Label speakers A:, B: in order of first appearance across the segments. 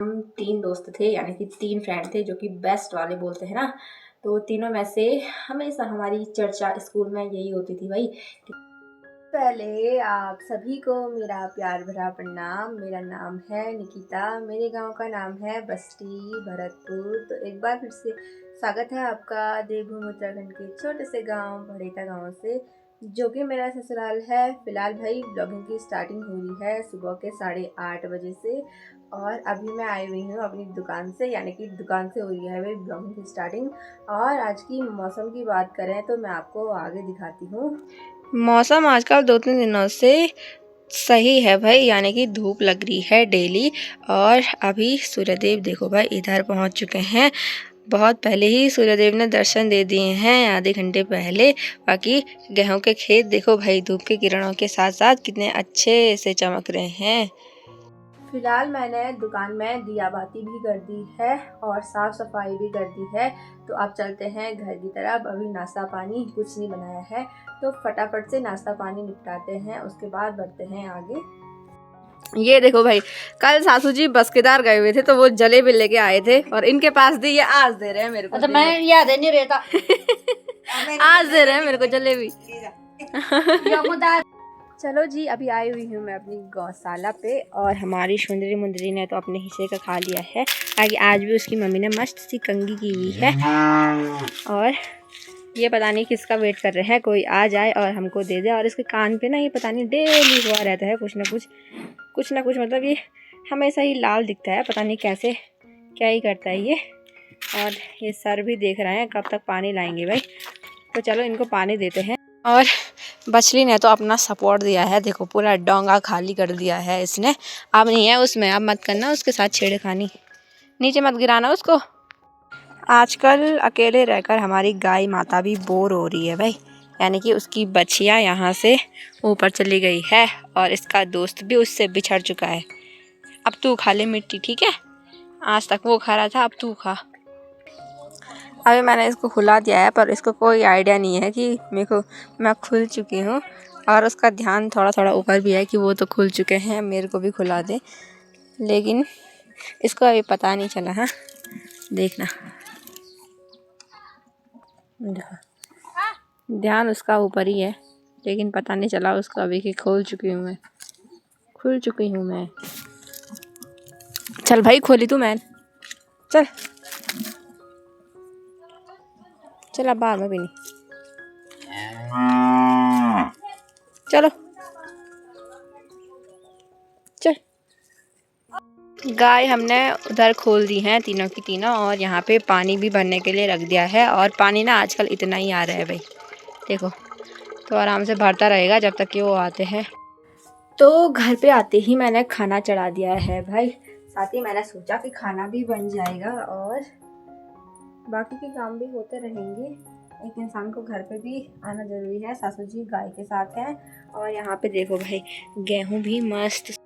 A: हम 3 दोस्त थे, यानी कि 3 फ्रेंड थे जो कि बेस्ट वाले बोलते हैं ना। तो तीनों में से हमेशा हमारी चर्चा स्कूल में यही होती थी भाई। पहले आप सभी को मेरा प्यार भरा प्रणाम। मेरा नाम है निकिता, मेरे गांव का नाम है बस्ती भरतपुर। तो एक बार फिर से स्वागत है आपका देवभूमि उत्तराखंड के छोटे से गांव भड़ेता गांव से, जो कि मेरा ससुराल है। फिलहाल भाई ब्लॉगिंग की स्टार्टिंग हुई है सुबह के 8:30 बजे से, और अभी मैं आई हुई हूँ अपनी दुकान से, यानी कि दुकान से हुई है भाई ब्लॉगिंग की स्टार्टिंग। और आज की मौसम की बात करें तो मैं आपको आगे दिखाती हूँ। मौसम आजकल 2-3 दिनों से सही है भाई, यानी कि धूप लग रही है डेली। और अभी सूर्यदेव देखो भाई इधर पहुंच चुके हैं। बहुत पहले ही सूर्यदेव ने दर्शन दे दिए हैं, आधे घंटे पहले। बाकी गेहूं के खेत देखो भाई धूप की किरणों के साथ साथ कितने अच्छे से चमक रहे हैं। फिलहाल मैंने दुकान में दिया बाती भी कर दी है और साफ सफाई भी कर दी है। तो अब चलते हैं घर की तरफ। अभी नाश्ता पानी कुछ नहीं बनाया है, तो फटाफट से नाश्ता पानी निपटाते हैं, उसके बाद बढ़ते हैं आगे। ये देखो भाई, कल सासू जी बसकेदार गए हुए थे तो वो जलेबी लेके आए थे और इनके पास दी, ये आज दे रहे हैं मेरे को। तो मैं याद नहीं रहता। आज दे रहे हैं मेरे को जलेबी। चलो जी, अभी आई हुई हूँ मैं अपनी गौशाला पे, और हमारी सुंदरी मुंदरी ने तो अपने हिस्से का खा लिया है। आगे आज भी उसकी मम्मी ने मस्त सी कंगी की हुई है, और ये पता नहीं किसका वेट कर रहे हैं, कोई आ जाए और हमको दे दे। और इसके कान पे ना ये पता नहीं डेली हुआ रहता है कुछ ना कुछ, मतलब ये हमेशा ही लाल दिखता है, पता नहीं कैसे क्या ही करता है ये। और ये सर भी देख रहे हैं कब तक पानी लाएंगे भाई। तो चलो इनको पानी देते हैं। और बछली ने तो अपना सपोर्ट दिया है, देखो पूरा डोंगा खाली कर दिया है इसने। अब नहीं है उसमें, अब मत करना उसके साथ छेड़खानी, नीचे मत गिराना उसको। आजकल अकेले रहकर हमारी गाय माता भी बोर हो रही है भाई, यानी कि उसकी बछिया यहाँ से ऊपर चली गई है और इसका दोस्त भी उससे बिछड़ चुका है। अब तू खा ले मिट्टी, ठीक है? आज तक वो खा रहा था, अब तू खा। अभी मैंने इसको खुला दिया है, पर इसको कोई आइडिया नहीं है कि मैं खुल चुकी हूँ। और उसका ध्यान थोड़ा थोड़ा ऊपर भी है कि वो तो खुल चुके हैं, मेरे को भी खुला दे, लेकिन इसको अभी पता नहीं चला। हाँ देखना, ध्यान उसका ऊपर ही है, लेकिन पता नहीं चला उसको अभी कि खुल चुकी हूँ मैं। चल भाई खोली तू, मैं चल अब बाहर में भी नहीं, चलो चल। गाय हमने उधर खोल दी हैं तीनों की तीनों, और यहाँ पे पानी भी भरने के लिए रख दिया है। और पानी ना आजकल इतना ही आ रहा है भाई, देखो। तो आराम से भरता रहेगा जब तक कि वो आते हैं। तो घर पे आते ही मैंने खाना चढ़ा दिया है भाई, साथ ही मैंने सोचा कि खाना भी बन जाएगा और बाकी के काम भी होते रहेंगे। एक इंसान को घर पे भी आना ज़रूरी है। सासू जी गाय के साथ हैं, और यहाँ पे देखो भाई गेहूँ भी मस्त।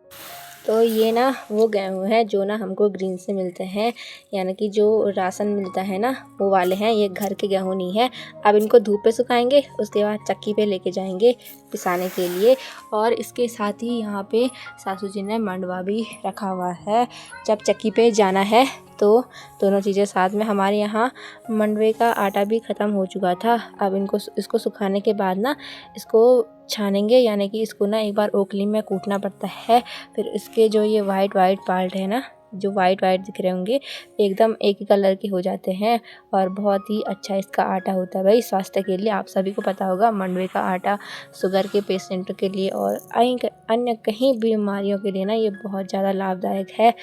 A: तो ये ना वो गेहूँ है जो ना हमको ग्रीन से मिलते हैं, यानी कि जो राशन मिलता है ना वो वाले हैं, ये घर के गेहूँ नहीं है। अब इनको धूप पे सुखाएंगे, उसके बाद चक्की पे लेके जाएंगे पिसाने के लिए। और इसके साथ ही यहाँ पे सासू जी ने मंडवा भी रखा हुआ है, जब चक्की पे जाना है तो दोनों चीज़ें साथ में। हमारे यहाँ मंडवे का आटा भी ख़त्म हो चुका था। अब इसको सुखाने के बाद ना इसको छानेंगे, यानी कि इसको ना एक बार ओखली में कूटना पड़ता है। फिर इसके जो ये वाइट पार्ट है ना, जो वाइट दिख रहे होंगे, एकदम एक ही कलर के हो जाते हैं। और बहुत ही अच्छा इसका आटा होता है भाई स्वास्थ्य के लिए। आप सभी को पता होगा मंडवे का आटा शुगर के पेशेंटों के लिए और अन्य कहीं बीमारियों के लिए ना ये बहुत ज़्यादा लाभदायक है।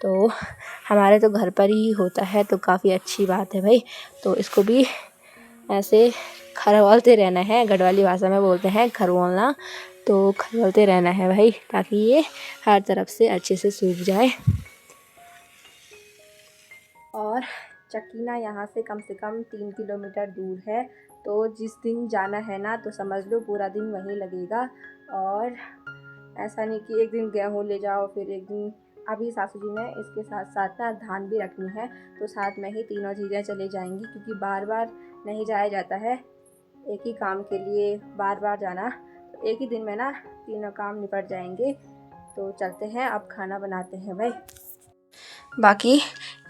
A: तो हमारे तो घर पर ही होता है, तो काफ़ी अच्छी बात है भाई। तो इसको भी ऐसे खरवालते रहना है, गढ़वाली भाषा में बोलते हैं खरवालना। तो खरवालते रहना है भाई, ताकि ये हर तरफ से अच्छे से सूख जाए। और चक्कीना यहाँ से कम 3 किलोमीटर दूर है। तो जिस दिन जाना है ना, तो समझ लो पूरा दिन वहीं लगेगा। और ऐसा नहीं कि एक दिन गेहूँ ले जाओ फिर एक दिन। अभी सासू जी ने इसके साथ साथ ना धान भी रखनी है, तो साथ में ही तीनों चीज़ें चले जाएंगी, क्योंकि बार बार नहीं जाया जाता है एक ही काम के लिए बार बार जाना। तो एक ही दिन में ना तीनों काम निपट जाएंगे। तो चलते हैं, अब खाना बनाते हैं भाई। बाकी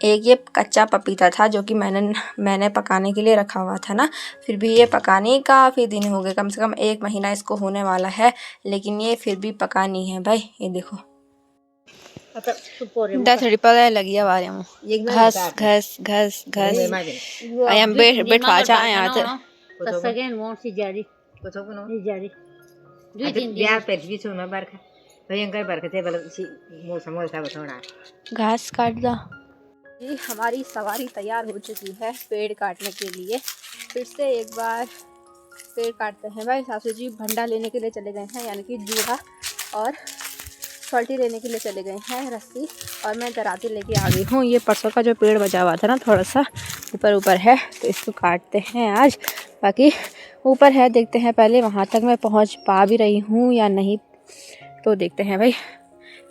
A: एक ये कच्चा पपीता था जो कि मैंने पकाने के लिए रखा हुआ था ना, फिर भी ये पकाने काफ़ी दिन हो गए, कम से कम 1 महीना इसको होने वाला है, लेकिन ये फिर भी पका नहीं है भाई। ये देखो थोड़ी पता लगी हमारे घस घस घस घस बेट फाचा आया था घास काट दा। ये हमारी सवारी तैयार हो चुकी है पेड़ काटने के लिए। फिर से एक बार पेड़ काटते हैं भाई। सासू जी भंडा लेने के लिए चले गए हैं, यानी कि जूड़ा और फल्टी लेने के लिए चले गए हैं, रस्सी, और मैं दराती लेके आ गई हूँ। ये परसों का जो पेड़ बचा हुआ था ना, थोड़ा सा ऊपर है, तो इसको काटते हैं आज। बाकी ऊपर है, देखते हैं पहले वहाँ तक मैं पहुँच पा भी रही हूँ या नहीं, तो देखते हैं भाई,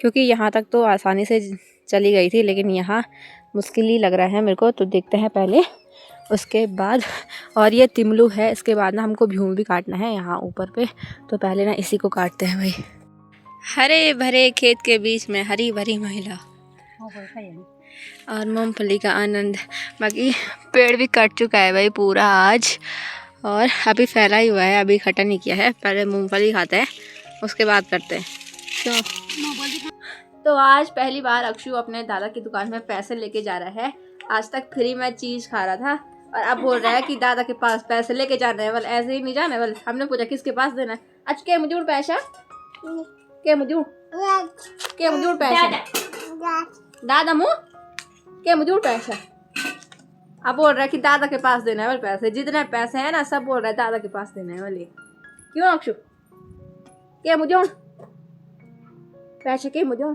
A: क्योंकि यहाँ तक तो आसानी से चली गई थी, लेकिन यहाँ मुश्किल ही लग रहा है मेरे को। तो देखते हैं पहले, उसके बाद। और ये तिमलू है, इसके बाद ना हमको भ्यूं भी काटना है यहाँ ऊपर पे, तो पहले ना इसी को काटते हैं भाई। हरे भरे खेत के बीच में हरी भरी महिला और मूंगफली का आनंद। बाकी पेड़ भी कट चुका है भाई पूरा आज, और अभी फैला ही हुआ है, अभी इकट्ठा नहीं किया है। पहले मूंगफली खाते हैं, उसके बाद करते हैं। तो आज पहली बार अक्षु अपने दादा की दुकान में पैसे लेके जा रहा है। आज तक फ्री में चीज़ खा रहा था, और अब बोल रहा है कि दादा के पास पैसे लेके जाना है। वाल ऐसे ही नहीं जाना है। वाल हमने पूछा किसके पास देना है। आज के मुझे पैसा के मुझे पैसा दादा मुँह के मुझे पैसा। अब बोल रहा है कि दादा के पास देना है वाले पैसे, जितने पैसे हैं ना सब बोल रहा है दादा के पास देना है वाले। क्यों अक्षु के मुझे पैसे के मुझे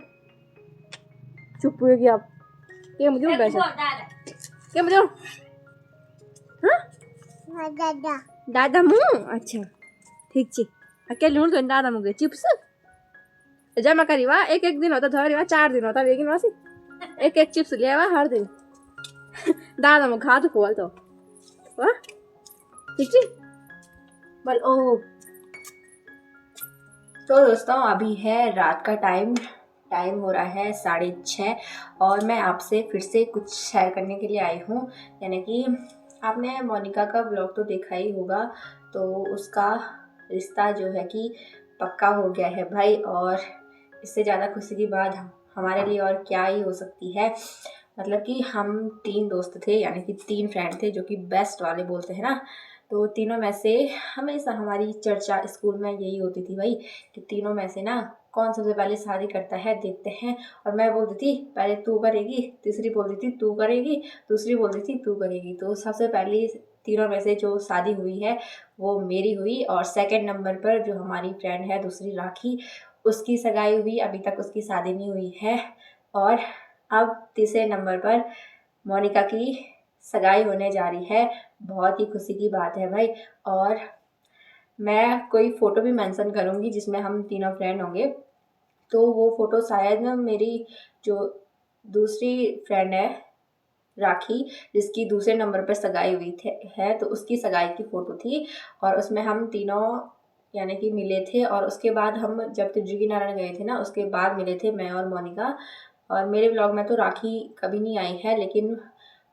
A: चुप हुए कि आप के मुझे पैसा के मुझे दादा मुँह। अच्छा ठीक छी अकेले लूण तो दादा मुँह चिप्स जमा करी वाह, एक एक दिन होता धरी वाह, 4 दिन होता, लेकिन वासी एक एक चिप्स लिया हुआ हर दिन। दादा मुँह खा तो खोल तो वाह ठीक छी बल ओ। तो दोस्तों अभी है रात का टाइम हो रहा है 6:30, और मैं आपसे फिर से कुछ शेयर करने के लिए आई हूँ। यानी कि आपने मोनिका का ब्लॉग तो देखा ही होगा, तो उसका रिश्ता जो है कि पक्का हो गया है भाई, और इससे ज़्यादा खुशी की बात हमारे लिए और क्या ही हो सकती है। मतलब कि हम 3 दोस्त थे, यानी कि 3 फ्रेंड थे, जो कि बेस्ट वाले बोलते हैं ना। तो तीनों में से हमेशा हमारी चर्चा स्कूल में यही होती थी भाई, कि तीनों में से ना कौन सबसे पहले शादी करता है देखते हैं। और मैं बोलती थी पहले तू करेगी, तीसरी बोलती थी तू करेगी, दूसरी बोलती थी तू करेगी। तो सबसे पहली तीनों में से जो शादी हुई है वो मेरी हुई, और सेकंड नंबर पर जो हमारी फ्रेंड है दूसरी राखी, उसकी सगाई हुई, अभी तक उसकी शादी नहीं हुई है। और अब तीसरे नंबर पर मोनिका की सगाई होने जा रही है। बहुत ही खुशी की बात है भाई। और मैं कोई फ़ोटो भी मेंशन करूँगी जिसमें हम तीनों फ्रेंड होंगे, तो वो फ़ोटो शायद ना मेरी जो दूसरी फ्रेंड है राखी, जिसकी दूसरे नंबर पर सगाई हुई है, तो उसकी सगाई की फ़ोटो थी, और उसमें हम तीनों यानी कि मिले थे। और उसके बाद हम जब त्रिजुगी नारायण गए थे ना, उसके बाद मिले थे मैं और मोनिका। और मेरे ब्लॉग में तो राखी कभी नहीं आई है, लेकिन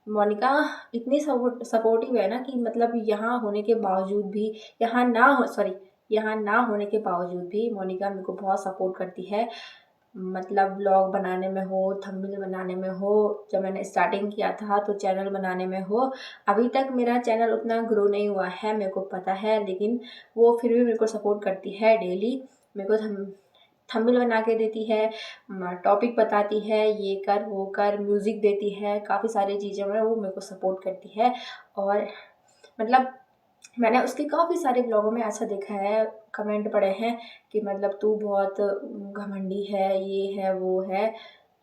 A: मोनिका इतनी सपोर्टिव है ना कि मतलब यहाँ होने के बावजूद भी, यहाँ ना होने के बावजूद भी मोनिका मेरे को बहुत सपोर्ट करती है। मतलब ब्लॉग बनाने में हो, थंबनेल बनाने में हो, जब मैंने स्टार्टिंग किया था तो चैनल बनाने में हो। अभी तक मेरा चैनल उतना ग्रो नहीं हुआ है, मेरे को पता है, लेकिन वो फिर भी मेरे को सपोर्ट करती है डेली। मेरे को थंबनेल बना के देती है, टॉपिक बताती है, ये कर वो कर, म्यूज़िक देती है, काफ़ी सारी चीज़ों में वो मेरे को सपोर्ट करती है। और मतलब मैंने उसके काफ़ी सारे ब्लॉगों में ऐसा देखा है, कमेंट पढ़े हैं कि मतलब तू बहुत घमंडी है, ये है वो है।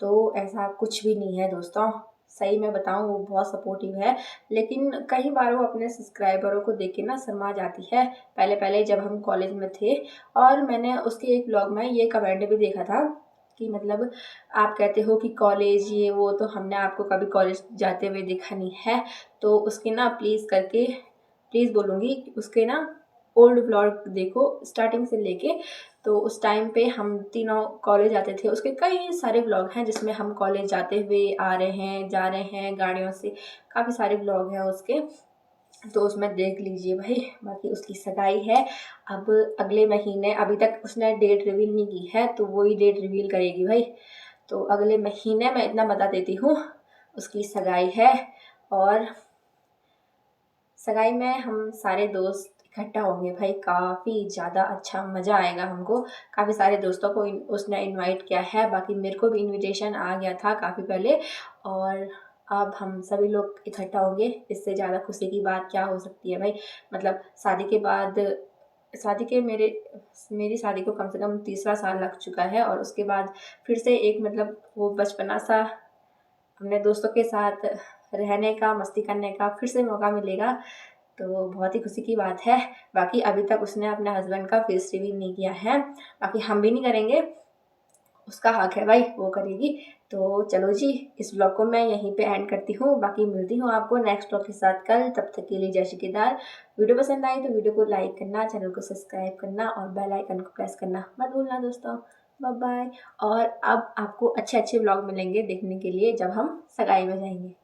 A: तो ऐसा कुछ भी नहीं है दोस्तों, सही में बताऊँ वो बहुत सपोर्टिव है। लेकिन कई बार वो अपने सब्सक्राइबरों को देख के ना शर्मा जाती है। पहले जब हम कॉलेज में थे, और मैंने उसके एक ब्लॉग में ये कमेंट भी देखा था कि मतलब आप कहते हो कि कॉलेज ये वो, तो हमने आपको कभी कॉलेज जाते हुए देखा नहीं है। तो उसकी ना प्लीज़ बोलूँगी उसके ना ओल्ड व्लॉग देखो स्टार्टिंग से लेके, तो उस टाइम पे हम तीनों कॉलेज जाते थे, उसके कई सारे व्लॉग हैं जिसमें हम कॉलेज जाते हुए आ रहे हैं, जा रहे हैं गाड़ियों से, काफ़ी सारे व्लॉग हैं उसके, तो उसमें देख लीजिए भाई। बाकी उसकी सगाई है अब अगले महीने, अभी तक उसने डेट रिवील नहीं की है, तो वही डेट रिवील करेगी भाई। तो अगले महीने मैं इतना बता देती हूँ, उसकी सगाई है। और सगाई में हम सारे दोस्त इकट्ठा होंगे भाई, काफ़ी ज़्यादा अच्छा मज़ा आएगा हमको। काफ़ी सारे दोस्तों को उसने इनवाइट किया है, बाकी मेरे को भी इनविटेशन आ गया था काफ़ी पहले, और अब हम सभी लोग इकट्ठा होंगे। इससे ज़्यादा खुशी की बात क्या हो सकती है भाई। मतलब शादी के बाद, शादी के मेरी शादी को कम से कम तीसरा साल लग चुका है, और उसके बाद फिर से एक मतलब वो बचपना सा अपने दोस्तों के साथ रहने का, मस्ती करने का फिर से मौका मिलेगा, तो बहुत ही खुशी की बात है। बाकी अभी तक उसने अपने हस्बैंड का फेस रिवील नहीं किया है, बाकी हम भी नहीं करेंगे, उसका हक है भाई, वो करेगी। तो चलो जी, इस ब्लॉग को मैं यहीं पे एंड करती हूँ, बाकी मिलती हूँ आपको नेक्स्ट ब्लॉग के साथ कल। तब तक के लिए जय श्री केदार। वीडियो पसंद आई तो वीडियो को लाइक करना, चैनल को सब्सक्राइब करना और बेल आइकन को प्रेस करना मत भूलना दोस्तों। Bye bye. और अब आपको अच्छे अच्छे ब्लॉग मिलेंगे देखने के लिए जब हम सगाई में जाएंगे।